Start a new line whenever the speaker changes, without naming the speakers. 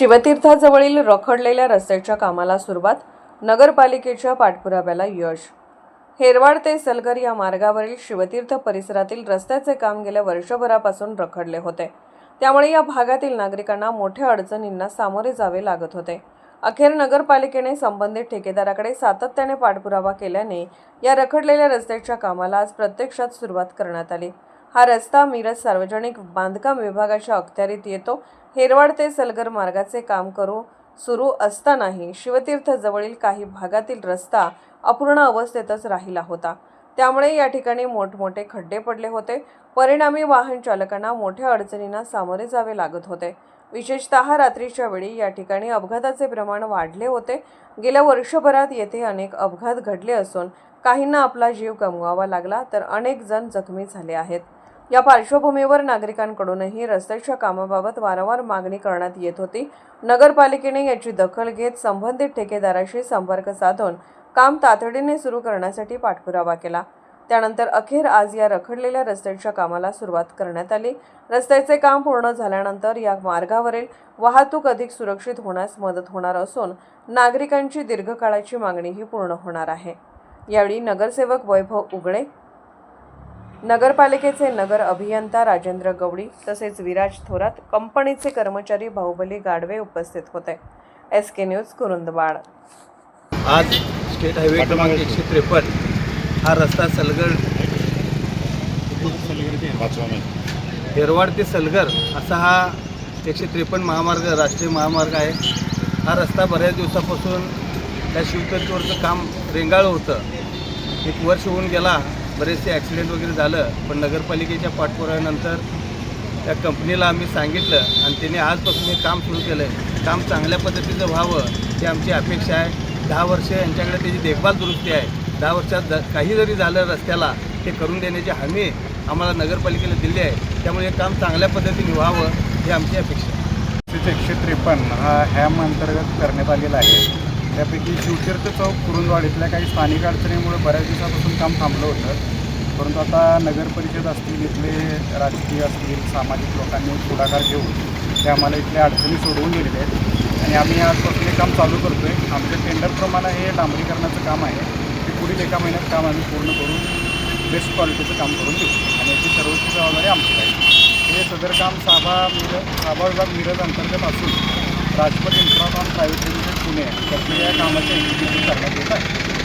शिवतीर्थाजवळील रखडलेल्या रस्त्याच्या कामाला सुरुवात, नगरपालिकेच्या पाठपुराव्याला यश। हेरवाड ते सलगर या मार्गावरील शिवतीर्थ परिसरातील रस्त्याचे काम गेल्या वर्षभरापासून रखडले होते। त्यामुळे या भागातील नागरिकांना मोठ्या अडचणींना सामोरे जावे लागत होते। अखेर नगरपालिकेने संबंधित ठेकेदाराकडे सातत्याने पाठपुरावा केल्याने या रखडलेल्या रस्त्याच्या कामाला आज प्रत्यक्षात सुरुवात करण्यात आली। हा रस्ता मिरज सार्वजनिक बांधकाम विभागाच्या अखत्यारीत येतो। हेरवाड ते सलगर मार्गाचे काम सुरू असतानाही शिवतीर्थजवळील काही भागातील रस्ता अपूर्ण अवस्थेतच राहिला होता। त्यामुळे या ठिकाणी मोठमोठे खड्डे पडले होते। परिणामी वाहन चालकांना मोठ्या अडचणींना सामोरे जावे लागत होते। विशेषतः रात्रीच्या वेळी या ठिकाणी अपघाताचे प्रमाण वाढले होते। गेल्या वर्षभरात येथे अनेक अपघात घडले असून काहींना आपला जीव गमवावा लागला तर अनेक जण जखमी झाले आहेत। या पार्श्वभूमीवर नागरिकांकडूनही रस्त्याच्या कामाबाबत वारंवार मागणी करण्यात येत होती। नगरपालिकेने याची दखल घेत संबंधित ठेकेदाराशी संपर्क साधून काम तातडीने सुरू करण्यासाठी पाठपुरावा केला। त्यानंतर अखेर आज या रखडलेल्या रस्त्याच्या कामाला सुरुवात करण्यात आली। रस्त्याचे काम पूर्ण झाल्यानंतर या मार्गावरील वाहतूक अधिक सुरक्षित होण्यास मदत होणार असून नागरिकांची दीर्घकाळाची मागणीही पूर्ण होणार आहे। यावेळी नगरसेवक वैभव उगळे, नगरपालिकेचे नगर अभियंता राजेंद्र गवडी तसेच विराज थोरात, कंपनीचे कर्मचारी बाहुबली गाडवे उपस्थित होते। SK news Kurundwad.
आज स्टेट हायवे क्रमांक 153 हा रस्ता सलगर हेरवाड ते सलगर असा हा 153 महामार्ग राष्ट्रीय महामार्ग आहे। हा रस्ता बऱ्याच दिवसापासून त्या शिवतीर्थवरचं काम रेंगाळलं होतं। एक वर्ष होऊन गेला, बरेचसे ॲक्सिडेंट वगैरे झालं, पण नगरपालिकेच्या पाठपुराव्यानंतर त्या कंपनीला आम्ही सांगितलं आणि त्यांनी आजपासून हे काम सुरू केलं आहे। काम चांगल्या पद्धतीचं व्हावं ही आमची अपेक्षा आहे। 10 वर्ष यांच्याकडे त्याची देखभाल दुरुस्ती आहे। 10 वर्षात काही जरी झालं रस्त्याला ते करून देण्याची हमी आम्हाला नगरपालिकेला दिली आहे। त्यामुळे हे काम चांगल्या पद्धतीने व्हावं ही आमची अपेक्षा आहे।
153 हा हॅम अंतर्गत करण्यात आलेला आहे। त्यापैकी शिवतीर्थ चौक कुरुंदवाड इथल्या काही स्थानिक अडचणीमुळे बऱ्याच दिवसापासून काम थांबलं होतं, परंतु आता नगर परिषद असतील, इथले राजकीय असतील, सामाजिक लोकांनी पुढाकार घेऊन ते आम्हाला इथल्या अडचणी सोडवून दिलेल्या आहेत आणि आम्ही आजपासून हे काम चालू करतो आहे। आमच्या टेंडरप्रमाणे हे डांबरीकरणाचं काम आहे। ते पुढील एका महिन्यात काम आम्ही पूर्ण करून बेस्ट क्वालिटीचं काम करून देऊ आणि याची सर्वोच्च जबाबदारी आमची आहे। हे सदर काम साभा विभाग मिरज अंतर्गत असून राजपथ इन्फ्राकॉन प्रायव्हेट लिमिटेड पुणे या कामाचे एक्झिक्युशन करण्यात येत आहे।